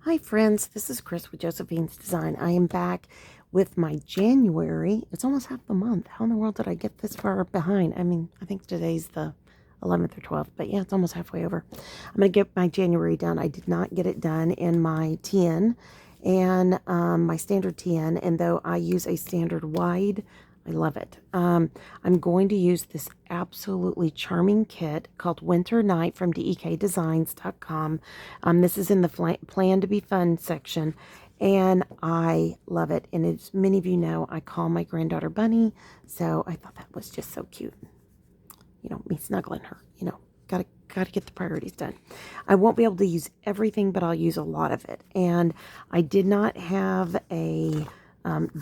Hi friends, this is Chris with Josephine's Design. I am back with my January. It's almost half the month. How in the world did I get this far behind? I mean, I think today's the 11th or 12th, but yeah, it's almost halfway over. I'm going to get my January done. I did not get it done in my 10 and my standard 10, and though I use a standard wide, I love it. I'm going to use this absolutely charming kit called Winter Night from dekdesigns.com. This is in the Plan to Be Fun section, and I love it. And as many of you know, I call my granddaughter Bunny, so I thought that was just so cute. You know, me snuggling her. Gotta get the priorities done. I won't be able to use everything, but I'll use a lot of it. And I did not have a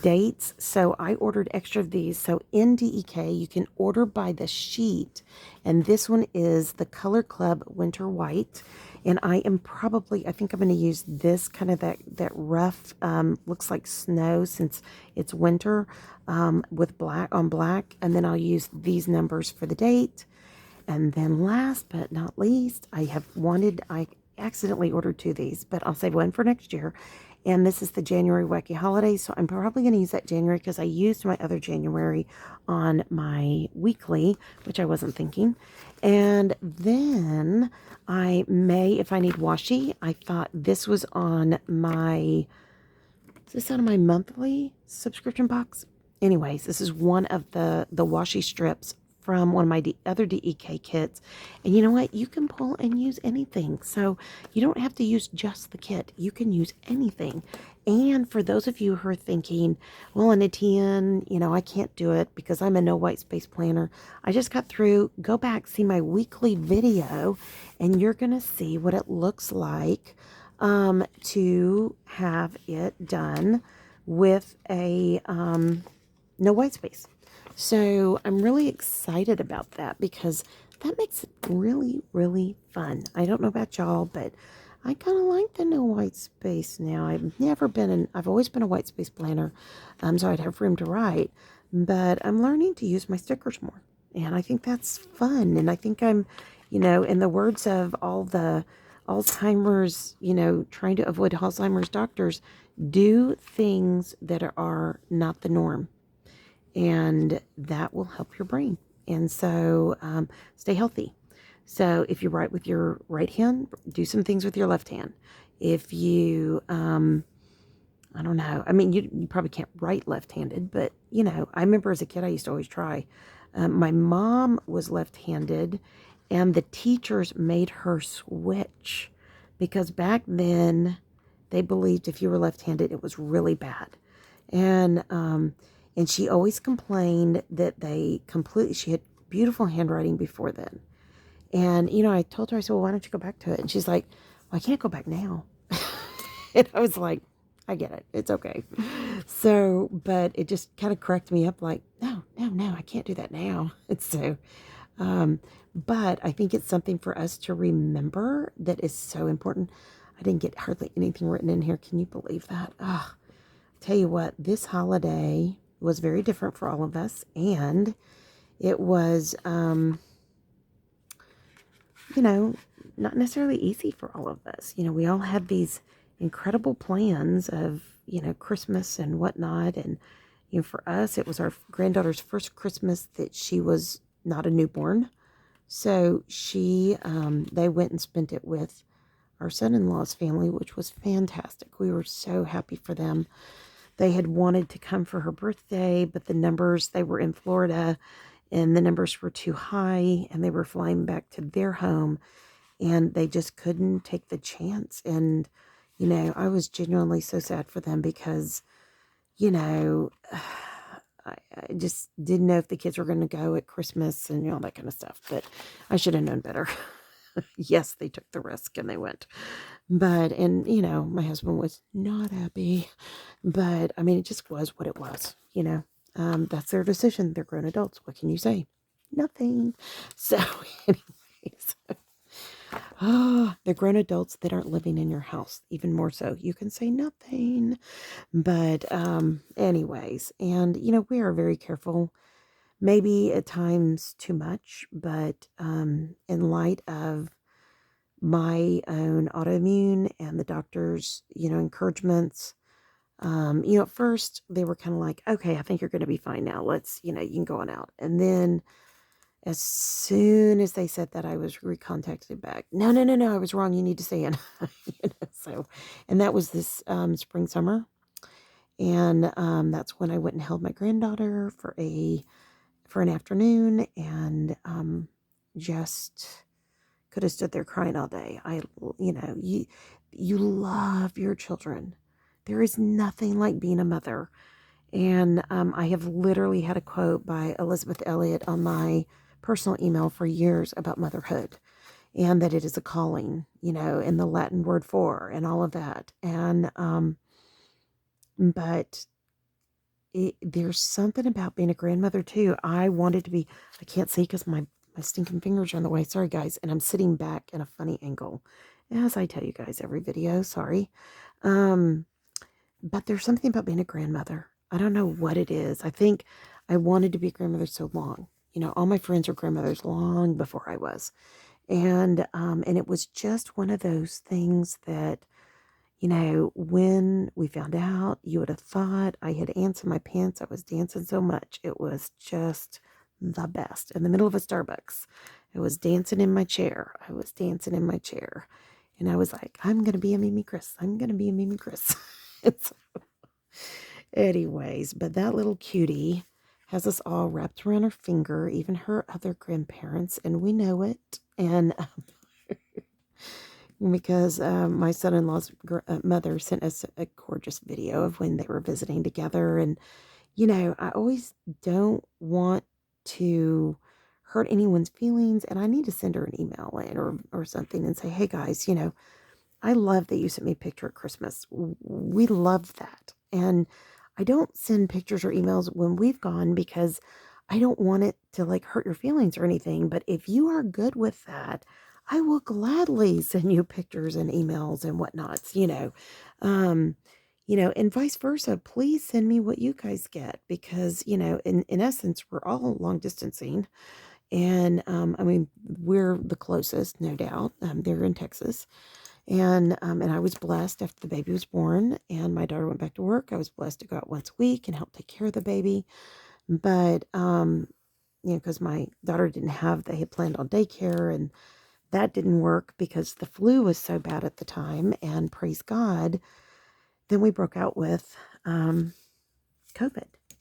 dates, so I ordered extra of these. So in DEK, you can order by the sheet, and this one is the Color Club Winter White. And I think I'm going to use this kind of that rough, looks like snow since it's winter, with black on black. And then I'll use these numbers for the date. And then last but not least, I accidentally ordered two of these, but I'll save one for next year. And this is the January Wacky Holiday. So I'm probably going to use that January because I used my other January on my weekly, which I wasn't thinking. And then I may, if I need washi, I thought this was on my, is this on my monthly subscription box? Anyways, this is one of the washi strips from one of my other DEK kits. And you know what? You can pull and use anything. So you don't have to use just the kit. You can use anything. And for those of you who are thinking, well, in a 10, I can't do it because I'm a no white space planner. I just got through, go back, see my weekly video, and you're going to see what it looks like to have it done with a no white space. So I'm really excited about that because that makes it really, really fun. I don't know about y'all, but I kind of like the no white space now. I've always been a white space planner, so I'd have room to write, but I'm learning to use my stickers more. And I think that's fun. And I think I'm, in the words of all the Alzheimer's, trying to avoid Alzheimer's doctors, do things that are not the norm, and that will help your brain. And so stay healthy. So if you write with your right hand, do some things with your left hand. If you, I don't know, I mean, you probably can't write left-handed, but, I remember as a kid, I used to always try. My mom was left-handed, and the teachers made her switch because back then they believed if you were left-handed, it was really bad. And she always complained that she had beautiful handwriting before then. And, I told her, I said, well, why don't you go back to it? And she's like, well, I can't go back now. And I was like, I get it. It's okay. So, but it just kind of cracked me up like, no, I can't do that now. And so, but I think it's something for us to remember that is so important. I didn't get hardly anything written in here. Can you believe that? Oh, tell you what, this holiday was very different for all of us. And it was, not necessarily easy for all of us. We all had these incredible plans of, Christmas and whatnot. And, for us, it was our granddaughter's first Christmas that she was not a newborn. So they went and spent it with our son-in-law's family, which was fantastic. We were so happy for them. They had wanted to come for her birthday, but they were in Florida, and the numbers were too high, and they were flying back to their home, and they just couldn't take the chance. And, I was genuinely so sad for them because, I just didn't know if the kids were going to go at Christmas and all that kind of stuff, but I should have known better. Yes, they took the risk and they went. But, and, my husband was not happy, but I mean, it just was what it was, that's their decision. They're grown adults. What can you say? Nothing. So, anyways, they're grown adults that aren't living in your house, even more so. You can say nothing. But, anyways, and, we are very careful, maybe at times too much, but, in light of my own autoimmune and the doctor's, encouragements. At first they were kind of like, okay, I think you're going to be fine now. Let's, you can go on out. And then as soon as they said that, I was recontacted back. No, no, no, no, I was wrong. You need to stay in. So, and that was this spring, summer. And that's when I went and held my granddaughter for an afternoon, and just could have stood there crying all day. You love your children. There is nothing like being a mother. And I have literally had a quote by Elizabeth Elliot on my personal email for years about motherhood, and that it is a calling, and the Latin word for, and all of that. And, but there's something about being a grandmother too. I wanted to be, I can't see because my stinking fingers are in the way. Sorry, guys. And I'm sitting back in a funny angle, as I tell you guys every video. Sorry. But there's something about being a grandmother. I don't know what it is. I think I wanted to be a grandmother so long. All my friends were grandmothers long before I was. And it was just one of those things that, when we found out, you would have thought I had ants in my pants. I was dancing so much. It was just the best. In the middle of a Starbucks, I was dancing in my chair. I was dancing in my chair. And I was like, I'm going to be a Mimi Chris. I'm going to be a Mimi Chris. So, anyways, but that little cutie has us all wrapped around her finger, even her other grandparents, and we know it. And because my son-in-law's mother sent us a gorgeous video of when they were visiting together. And, I always don't want to hurt anyone's feelings, and I need to send her an email in or something and say, hey guys, I love that you sent me a picture at Christmas. We love that. And I don't send pictures or emails when we've gone because I don't want it to like hurt your feelings or anything. But if you are good with that, I will gladly send you pictures and emails and whatnots, and vice versa. Please send me what you guys get because, in essence, we're all long distancing. And I mean, we're the closest, no doubt. They're in Texas. And I was blessed after the baby was born and my daughter went back to work. I was blessed to go out once a week and help take care of the baby. But, because my daughter they had planned on daycare, and that didn't work because the flu was so bad at the time. And praise God, then we broke out with COVID.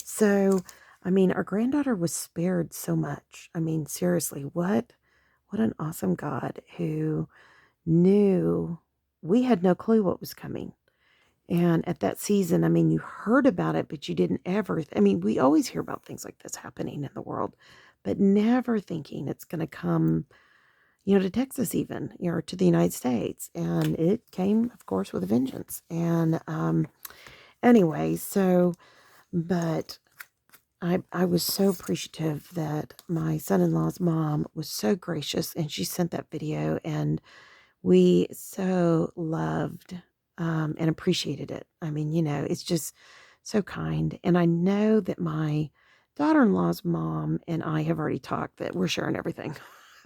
So, I mean, our granddaughter was spared so much. I mean, seriously, what an awesome God who knew we had no clue what was coming. And at that season, I mean, you heard about it, but you didn't ever, I mean, we always hear about things like this happening in the world, but never thinking it's going to come, to Texas even, or to the United States. And it came, of course, with a vengeance. And anyway, so, but I was so appreciative that my son-in-law's mom was so gracious and she sent that video, and we so loved and appreciated it. I mean, it's just so kind. And I know that my daughter-in-law's mom and I have already talked that we're sharing everything.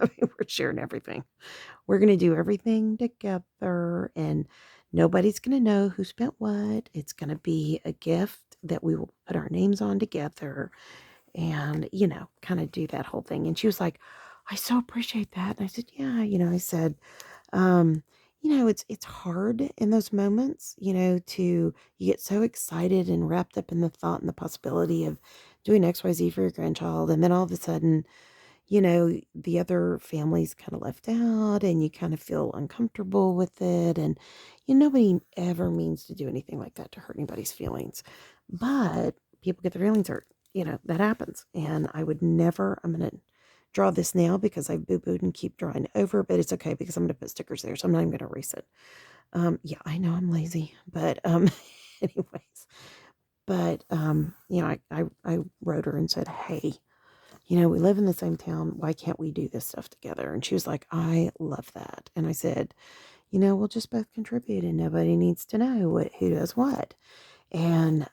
I mean, we're sharing everything. We're going to do everything together, and nobody's going to know who spent what. It's going to be a gift that we will put our names on together and, kind of do that whole thing. And she was like, I so appreciate that. And I said, yeah, I said, um, it's hard in those moments, you get so excited and wrapped up in the thought and the possibility of doing XYZ for your grandchild. And then all of a sudden, the other family's kind of left out and you kind of feel uncomfortable with it. And nobody ever means to do anything like that to hurt anybody's feelings. But people get their feelings hurt. That happens. And I would never, I'm going to draw this now because I boo-booed and keep drawing over, but it's okay because I'm going to put stickers there. So I'm not even going to erase it. Yeah, I know I'm lazy, but anyways, but I wrote her and said, hey, we live in the same town. Why can't we do this stuff together? And she was like, I love that. And I said, we'll just both contribute and nobody needs to know who does what. And,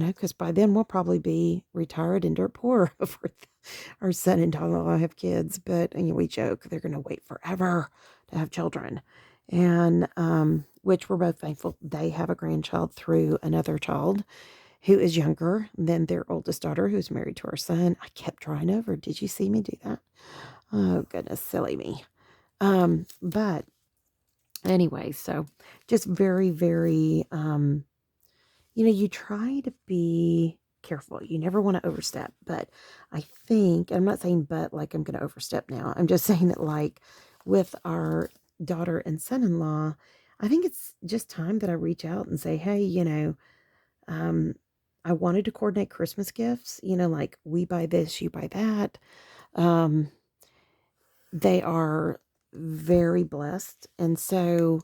because by then we'll probably be retired and dirt poor before our son and daughter-in-law have kids. But we joke they're going to wait forever to have children. And which we're both thankful. They have a grandchild through another child who is younger than their oldest daughter, who's married to our son. I kept trying over. Did you see me do that? Oh, goodness, silly me. But anyway, so just very, very, you try to be careful. You never want to overstep. But I think, I'm not saying but like I'm going to overstep now. I'm just saying that like with our daughter and son-in-law, I think it's just time that I reach out and say, hey, um, I wanted to coordinate Christmas gifts, like we buy this, you buy that. Um, they are very blessed. And so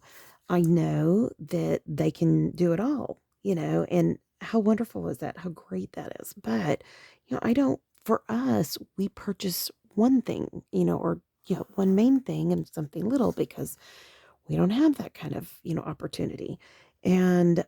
I know that they can do it all, and how wonderful is that? How great that is. But, I don't, for us, we purchase one thing, or, one main thing and something little because we don't have that kind of, opportunity. And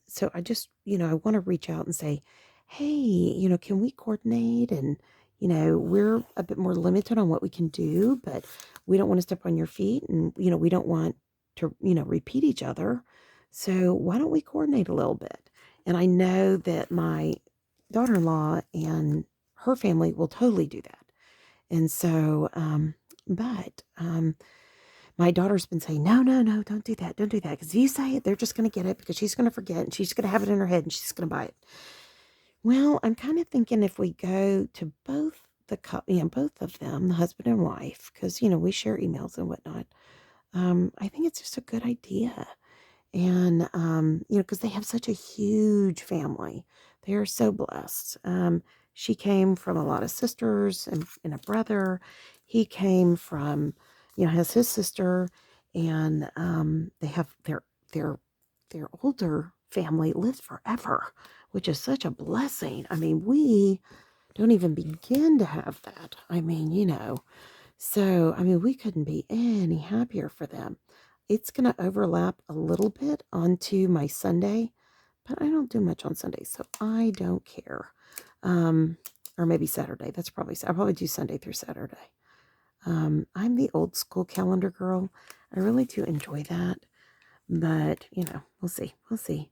so I just, I want to reach out and say, hey, can we coordinate? And, we're a bit more limited on what we can do, but we don't want to step on your feet and, we don't want to, repeat each other. So why don't we coordinate a little bit? And I know that my daughter-in-law and her family will totally do that. And so, but my daughter's been saying, no, no, no, don't do that. Don't do that. Because if you say it, they're just going to get it because she's going to forget and she's going to have it in her head and she's going to buy it. Well, I'm kind of thinking if we go to both both of them, the husband and wife, because, we share emails and whatnot. I think it's just a good idea. And, because they have such a huge family. They are so blessed. She came from a lot of sisters and a brother. He came from, has his sister, and they have their older family lives forever, which is such a blessing. I mean, we don't even begin to have that. I mean, so, I mean, we couldn't be any happier for them. It's going to overlap a little bit onto my Sunday, but I don't do much on Sunday, so I don't care. Or maybe Saturday. I'll probably do Sunday through Saturday. I'm the old school calendar girl. I really do enjoy that, but, we'll see. We'll see.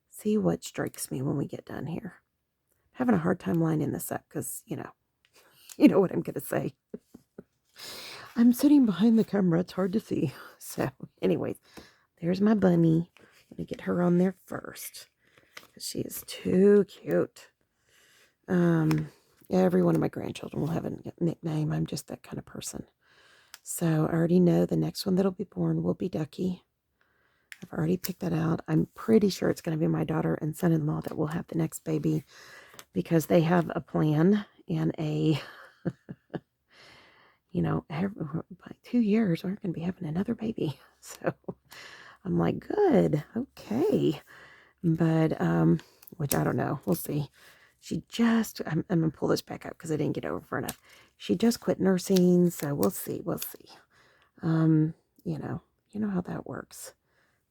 See what strikes me when we get done here. I'm having a hard time lining this up because, you know what I'm going to say. I'm sitting behind the camera. It's hard to see. So, anyways, there's my bunny. I'm going to get her on there first because she is too cute. Every one of my grandchildren will have a nickname. I'm just that kind of person. So, I already know the next one that'll be born will be Ducky. I've already picked that out. I'm pretty sure it's going to be my daughter and son-in-law that will have the next baby because they have a plan and a... by 2 years, we're going to be having another baby. So I'm like, good, okay. But, which I don't know. We'll see. I'm going to pull this back up because I didn't get over far enough. She just quit nursing, so we'll see. We'll see. You know how that works.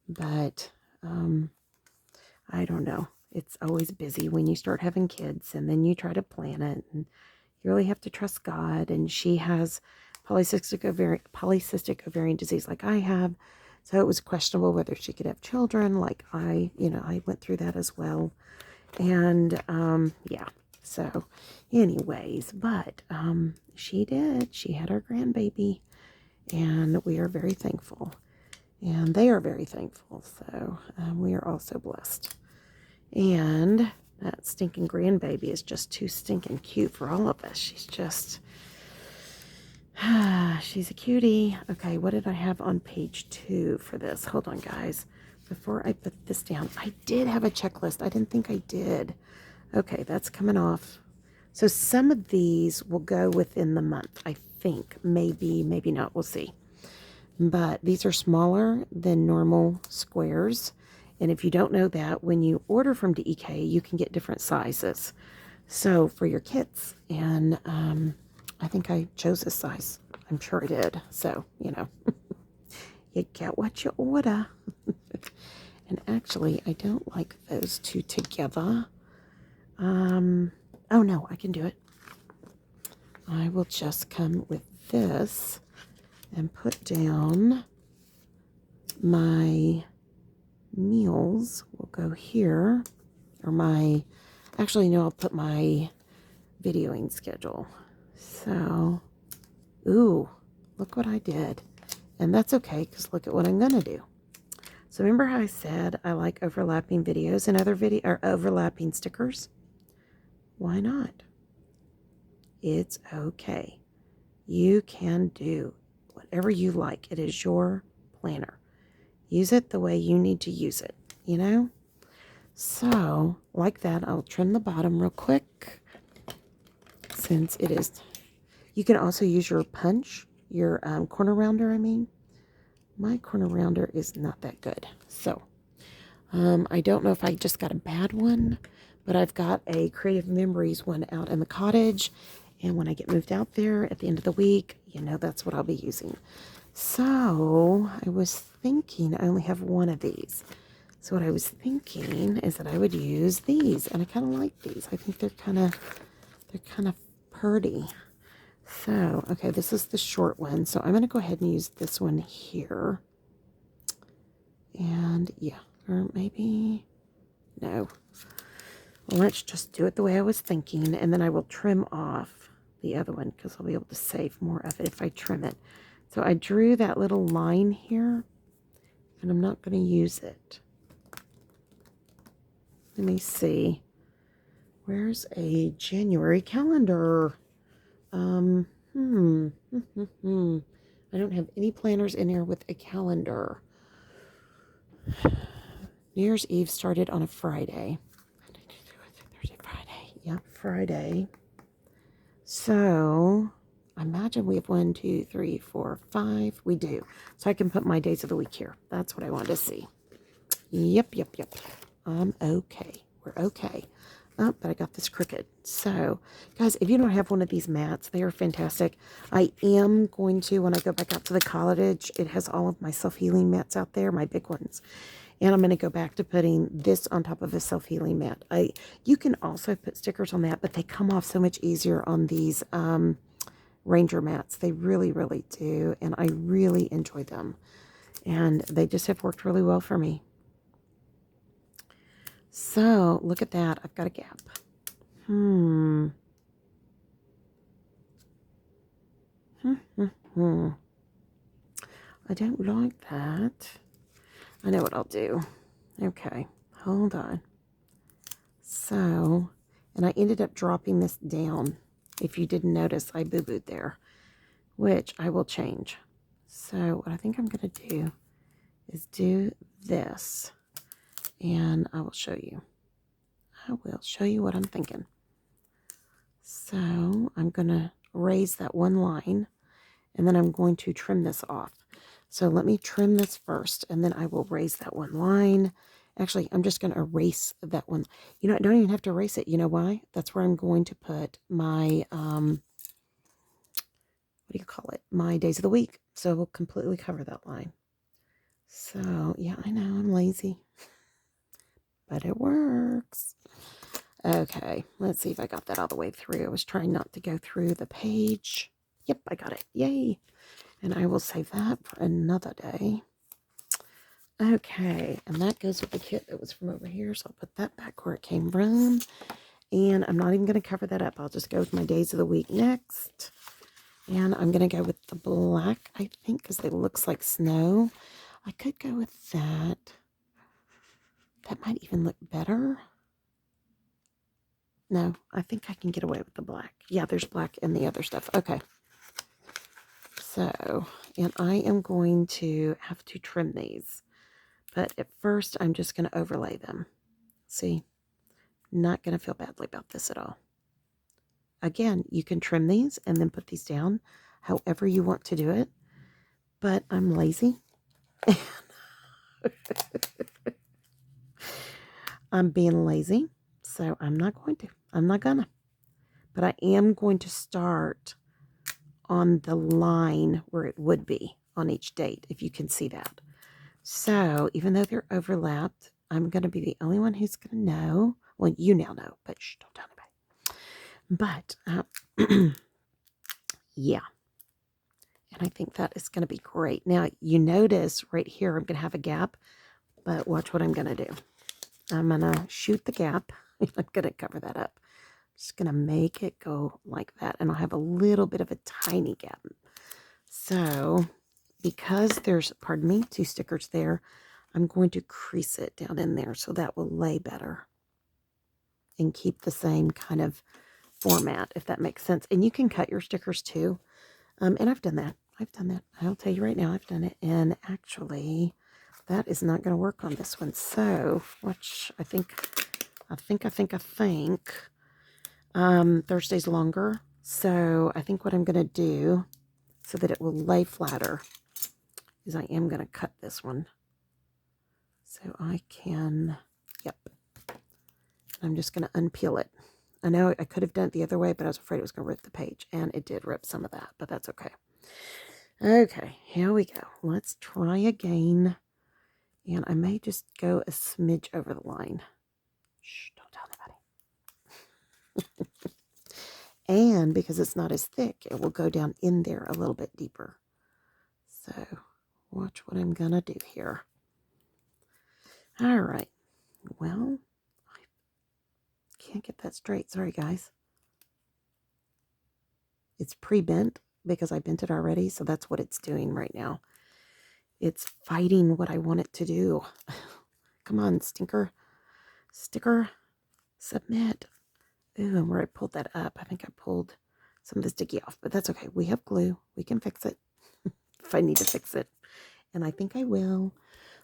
But, I don't know. It's always busy when you start having kids and then you try to plan it and you really have to trust God. And she has polycystic ovarian disease like I have. So it was questionable whether she could have children. Like I went through that as well. And, yeah. So anyways, but, she did. She had our grandbaby and we are very thankful. And they are very thankful. So, we are also blessed. And that stinking grandbaby is just too stinking cute for all of us. She's just, she's a cutie. Okay, what did I have on page 2 for this? Hold on, guys. Before I put this down, I did have a checklist. I didn't think I did. Okay, that's coming off. So some of these will go within the month, I think. Maybe, maybe not. We'll see. But these are smaller than normal squares. And if you don't know that, when you order from DEK, you can get different sizes. So for your kits, and I think I chose this size. I'm sure I did. So, you get what you order. And actually, I don't like those two together. Oh no, I can do it. I will just come with this and put down my meals. Will go here, or my, actually no, I'll put my videoing schedule. So, ooh, look what I did. And that's okay, because look at what I'm going to do. So remember how I said I like overlapping videos and other or overlapping stickers? Why not? It's okay. You can do whatever you like. It is your planner. Use it the way you need to use it, you know? So, like that, I'll trim the bottom real quick. Since it is, you can also use your punch, your corner rounder, I mean. My corner rounder is not that good. So, I don't know if I just got a bad one, but I've got a Creative Memories one out in the cottage. And when I get moved out there at the end of the week, you know, that's what I'll be using. So I was thinking I only have one of these. So what I was thinking is that I would use these, and I kind of like these. I think they're kind of pretty. So, okay, this is the short one. So I'm going to go ahead and use this one here. And yeah, or maybe, no. Well, let's just do it the way I was thinking, and then I will trim off the other one because I'll be able to save more of it if I trim it. So I drew that little line here, and I'm not going to use it. Let me see. Where's a January calendar? I don't have any planners in here with a calendar. New Year's Eve started on a Friday. Thursday, Friday. Yeah, Friday. So, I imagine we have 1, 2, 3, 4, 5. We do. So I can put my days of the week here. That's what I wanted to see. Yep. I'm okay. We're okay. Oh, but I got this crooked. So, guys, if you don't have one of these mats, they are fantastic. I am going to, when I go back out to the cottage, it has all of my self-healing mats out there, my big ones. And I'm going to go back to putting this on top of a self-healing mat. You can also put stickers on that, but they come off so much easier on these Ranger mats. They really, really do. And I really enjoy them. And they just have worked really well for me. So, look at that. I've got a gap. I don't like that. I know what I'll do. Okay, hold on. So, and I ended up dropping this down. If you didn't notice, I boo-booed there, which I will change. So, what I think I'm going to do is do this, and I will show you. I will show you what I'm thinking. So, I'm going to raise that one line, and then I'm going to trim this off. So let me trim this first, and then I will raise that one line. Actually, I'm just going to erase that one. You know, I don't even have to erase it. You know why? That's where I'm going to put my, what do you call it? My days of the week. So we'll completely cover that line. So, yeah, I know I'm lazy, but it works. Okay, let's see if I got that all the way through. I was trying not to go through the page. Yep, I got it. Yay. And I will save that for another day. Okay, and that goes with the kit that was from over here. So I'll put that back where it came from. And I'm not even going to cover that up. I'll just go with my days of the week next. And I'm going to go with the black, I think, because it looks like snow. I could go with that. That might even look better. No, I think I can get away with the black. Yeah, there's black in the other stuff. Okay. So, and I am going to have to trim these. But at first, I'm just going to overlay them. See? Not going to feel badly about this at all. Again, you can trim these and then put these down however you want to do it. But I'm lazy. I'm being lazy. So I'm not going to. I'm not gonna. But I am going to start on the line where it would be on each date, if you can see that. So even though they're overlapped, I'm going to be the only one who's going to know. Well, you now know, but shh, don't tell anybody. But, yeah. And I think that is going to be great. Now, you notice right here, I'm going to have a gap, but watch what I'm going to do. I'm going to shoot the gap. I'm going to cover that up. Just going to make it go like that. And I'll have a little bit of a tiny gap. So because there's, pardon me, 2 stickers there, I'm going to crease it down in there so that will lay better and keep the same kind of format, if that makes sense. And you can cut your stickers too. And I've done that. I'll tell you right now, I've done it. And actually, that is not going to work on this one. So, which I think Thursday's longer. So I think what I'm going to do so that it will lay flatter is I am going to cut this one. So I can, yep. I'm just going to unpeel it. I know I could have done it the other way, but I was afraid it was going to rip the page. And it did rip some of that, but that's okay. Okay, here we go. Let's try again. And I may just go a smidge over the line. Shh, don't tell anybody. And because it's not as thick, it will go down in there a little bit deeper. So watch what I'm going to do here. All right. Well, I can't get that straight. Sorry, guys. It's pre-bent because I bent it already, so that's what it's doing right now. It's fighting what I want it to do. Come on, sticker, submit. Ooh, and where I pulled that up, I think I pulled some of the sticky off, but that's okay. We have glue. We can fix it if I need to fix it, and I think I will.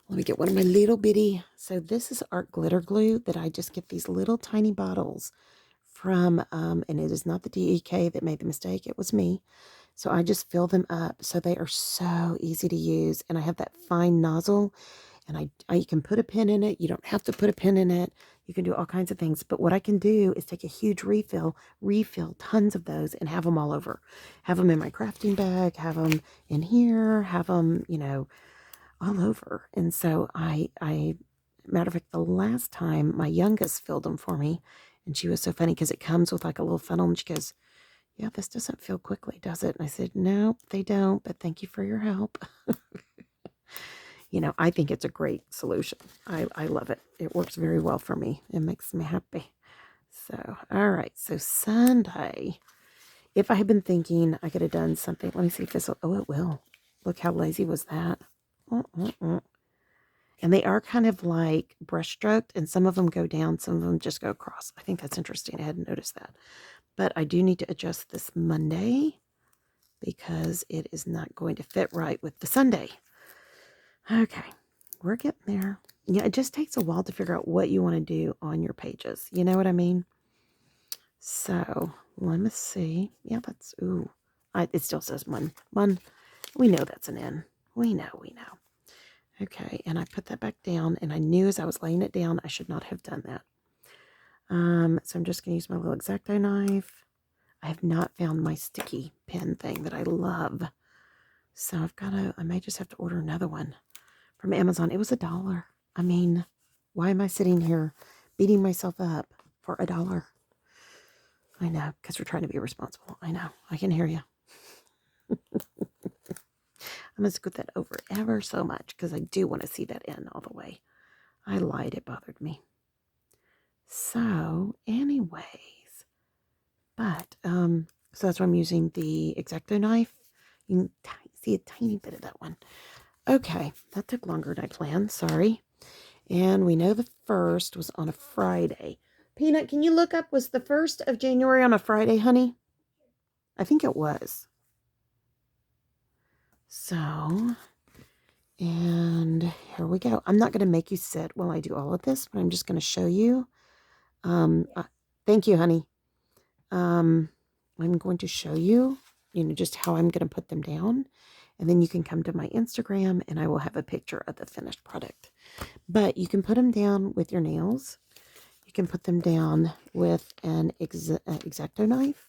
Let me get one of my little bitty. So this is art glitter glue that I just get these little tiny bottles from, and it is not the DEK that made the mistake. It was me. So I just fill them up. So they are so easy to use. And I have that fine nozzle, and I can put a pin in it. You don't have to put a pin in it. You can do all kinds of things. But what I can do is take a huge refill tons of those, and have them all over. Have them in my crafting bag, have them in here, have them, you know, all over. And so I matter of fact, the last time my youngest filled them for me, and she was so funny because it comes with like a little funnel, and she goes, yeah, this doesn't fill quickly, does it? And I said, no, they don't, but thank you for your help. You know, I think it's a great solution. I love it. It works very well for me. It makes me happy. So, all right. So Sunday, if I had been thinking I could have done something, let me see if this will, oh, it will. Look how lazy was that. And they are kind of like brush stroked, and some of them go down, some of them just go across. I think that's interesting. I hadn't noticed that. But I do need to adjust this Monday because it is not going to fit right with the Sunday. Okay, we're getting there. Yeah, it just takes a while to figure out what you want to do on your pages. You know what I mean? So let me see. Yeah, that's, ooh. It still says one. We know that's an N. We know. Okay, and I put that back down, and I knew as I was laying it down, I should not have done that. So I'm just going to use my little X-Acto knife. I have not found my sticky pen thing that I love. So I may just have to order another one from Amazon. It was $1. I mean, why am I sitting here beating myself up for $1? I know, because we're trying to be responsible. I know, I can hear you. I'm going to scoot that over ever so much because I do want to see that in all the way. I lied, it bothered me. So, anyways, but, so that's why I'm using the X-Acto knife. You can see a tiny bit of that one. Okay, that took longer than I planned, sorry. And we know the 1st was on a Friday. Peanut, can you look up, was the 1st of January on a Friday, honey? I think it was. So, and here we go. I'm not going to make you sit while I do all of this, but I'm just going to show you. Thank you, honey. I'm going to show you, just how I'm going to put them down. And then you can come to my Instagram and I will have a picture of the finished product. But you can put them down with your nails. You can put them down with an X-Acto knife.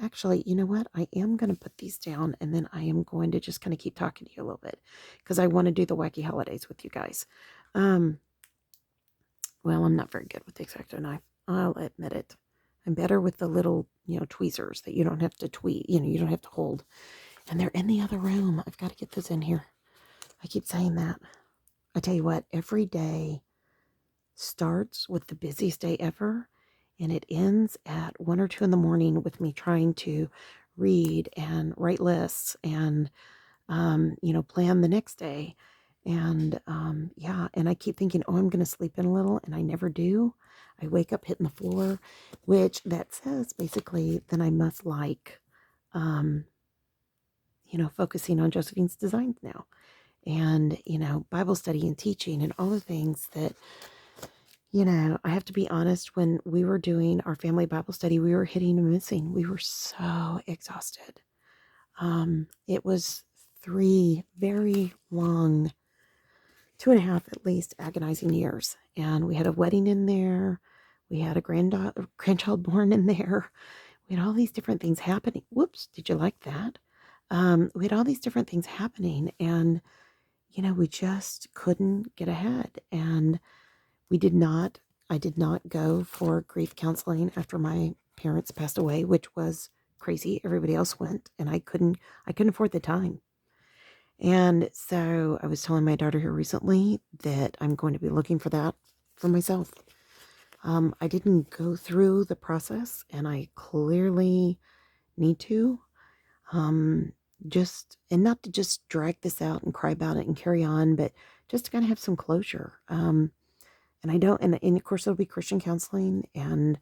Actually, you know what? I am going to put these down, and then I am going to just kind of keep talking to you a little bit because I want to do the wacky holidays with you guys. Well, I'm not very good with the X-Acto knife. I'll admit it. I'm better with the little, tweezers that you don't have to you don't have to hold. And they're in the other room. I've got to get those in here. I keep saying that. I tell you what, every day starts with the busiest day ever, and it ends at 1 or 2 in the morning with me trying to read and write lists and, plan the next day. And yeah, and I keep thinking, oh, I'm going to sleep in a little, and I never do. I wake up hitting the floor, which that says basically then I must like, um, focusing on Josephine's designs now. And, Bible study and teaching and all the things that, I have to be honest, when we were doing our family Bible study, we were hitting and missing. We were so exhausted. It was 3 very long, 2.5 at least, agonizing years. And we had a wedding in there. We had a grandchild born in there. We had all these different things happening. Whoops, did you like that? We had all these different things happening, and we just couldn't get ahead. And I did not go for grief counseling after my parents passed away, which was crazy. Everybody else went, and I couldn't afford the time. And so I was telling my daughter here recently that I'm going to be looking for that for myself. I didn't go through the process, and I clearly need to. And not to just drag this out and cry about it and carry on, but just to kind of have some closure. And I don't, and of course it'll be Christian counseling, and,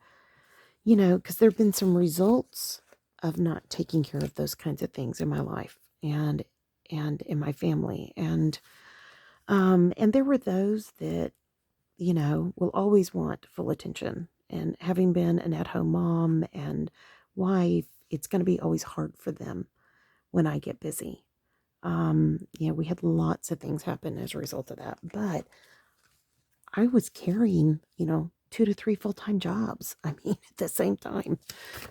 because there have been some results of not taking care of those kinds of things in my life and in my family. And there were those that, will always want full attention. And having been an at-home mom and wife, it's going to be always hard for them when I get busy. We had lots of things happen as a result of that, but I was carrying, 2 to 3 full-time jobs. I mean, at the same time.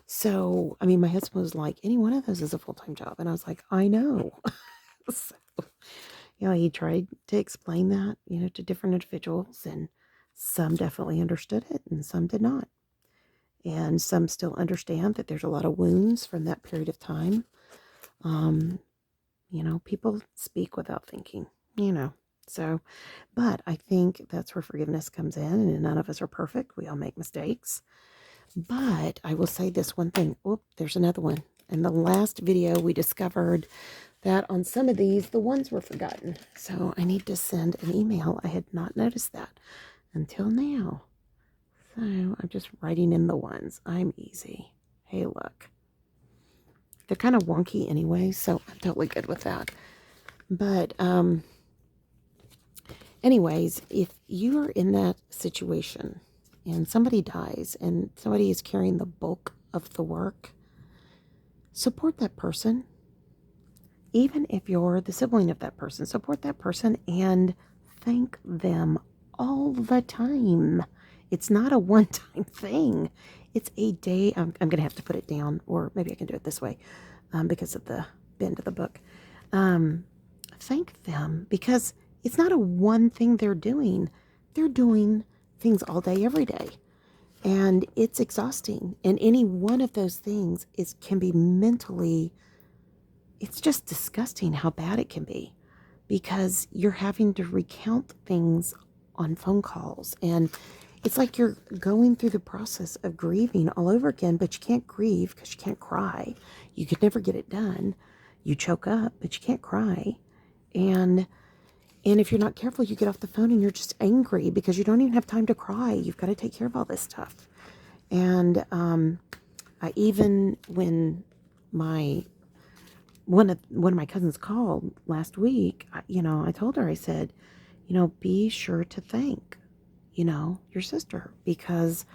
So, I mean, my husband was like, any one of those is a full-time job. And I was like, I know. So, he tried to explain that, to different individuals, and some definitely understood it and some did not. And some still understand that there's a lot of wounds from that period of time. People speak without thinking, So, but I think that's where forgiveness comes in, and none of us are perfect. We all make mistakes. But I will say this one thing. Oh, there's another one. In the last video, we discovered that on some of these, the ones were forgotten. So I need to send an email. I had not noticed that until now. So I'm just writing in the ones. I'm easy. Hey, look. They're kind of wonky anyway, so I'm totally good with that. But, anyways, if you're in that situation and somebody dies and somebody is carrying the bulk of the work, support that person. Even if you're the sibling of that person, support that person and thank them all the time. It's not a one-time thing. It's a day. I'm going to have to put it down, or maybe I can do it this way because of the bend of the book. Thank them, because it's not a one thing they're doing. They're doing things all day, every day. And it's exhausting. And any one of those things can be mentally, it's just disgusting how bad it can be, because you're having to recount things on phone calls. And it's like you're going through the process of grieving all over again, but you can't grieve because you can't cry. You could never get it done. You choke up, but you can't cry. And if you're not careful, you get off the phone and you're just angry because you don't even have time to cry. You've got to take care of all this stuff. And I even, when one of my cousins called last week, I told her, I said, be sure to thank, your sister, because,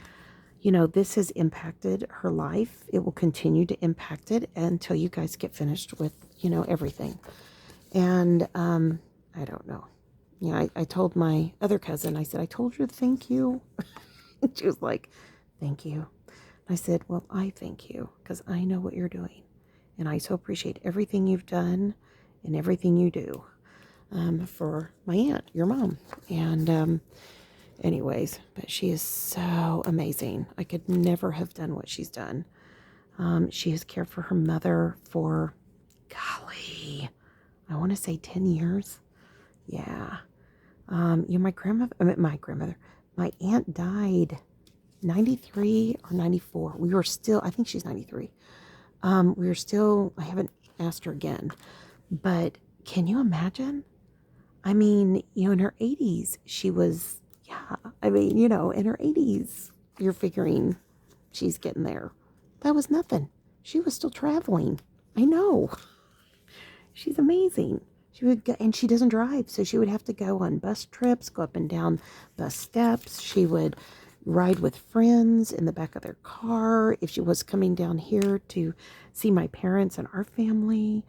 this has impacted her life. It will continue to impact it until you guys get finished with, everything. And I don't know. I told my other cousin, I said, I told you to thank you. She was like, thank you. I said, well, I thank you because I know what you're doing. And I so appreciate everything you've done and everything you do for my aunt, your mom. And anyways, but she is so amazing. I could never have done what she's done. She has cared for her mother for golly, I want to say 10 years. Yeah. My grandmother, my aunt died 93 or 94. We were still, I think she's 93. We were still, I haven't asked her again, but can you imagine? I mean, in her 80s, she was, yeah, I mean, in her 80s, you're figuring she's getting there. That was nothing. She was still traveling. I know. She's amazing. She would go, and she doesn't drive, so she would have to go on bus trips, go up and down bus steps. She would ride with friends in the back of their car if she was coming down here to see my parents and our family,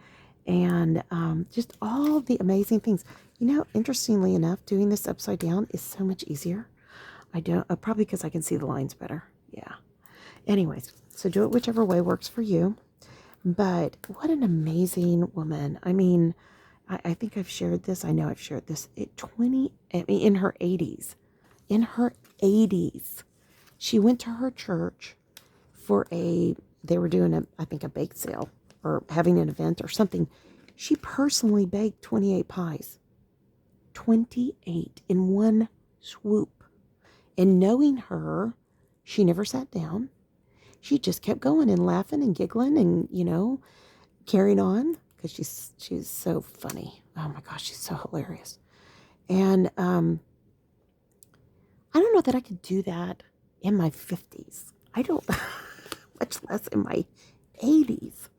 and just all the amazing things. Interestingly enough, doing this upside down is so much easier. I don't, probably because I can see the lines better. Yeah. Anyways, so do it whichever way works for you. But what an amazing woman. I mean, I think I've shared this. I know I've shared this. In her 80s. In her 80s. She went to her church for they were doing I think a bake sale or having an event or something. She personally baked 28 pies. 28 in one swoop. And knowing her, she never sat down. She just kept going and laughing and giggling and, carrying on because she's so funny. Oh my gosh, she's so hilarious. And I don't know that I could do that in my 50s. I don't, much less in my 80s.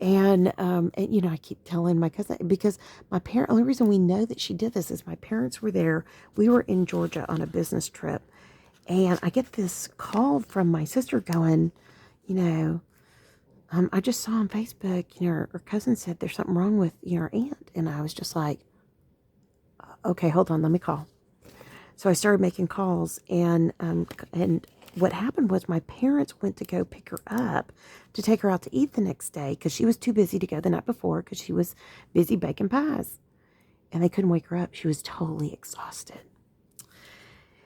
And I keep telling my cousin, because only reason we know that she did this is my parents were there. We were in Georgia on a business trip. And I get this call from my sister going, I just saw on Facebook, her cousin said there's something wrong with your aunt. And I was just like, okay, hold on, let me call. So I started making calls, and what happened was my parents went to go pick her up to take her out to eat the next day because she was too busy to go the night before because she was busy baking pies. And they couldn't wake her up. She was totally exhausted.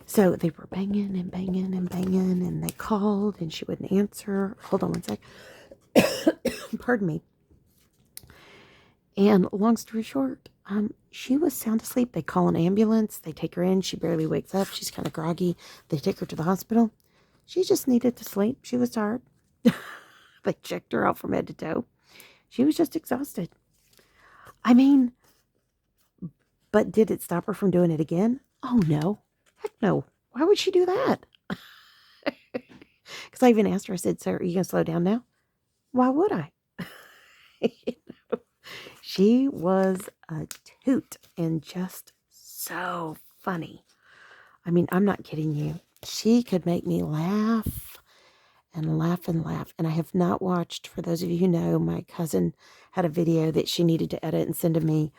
So they were banging and banging and banging, and they called, and she wouldn't answer. Hold on one sec. Pardon me. And long story short, she was sound asleep. They call an ambulance. They take her in. She barely wakes up. She's kind of groggy. They take her to the hospital. She just needed to sleep. She was tired. They checked her out from head to toe. She was just exhausted. I mean, but did it stop her from doing it again? Oh, no. Heck no. Why would she do that? Because I even asked her, I said, so are you going to slow down now? Why would I? She was a toot and just so funny. I mean, I'm not kidding you. She could make me laugh and laugh and laugh. And I have not watched, for those of you who know, my cousin had a video that she needed to edit and send to me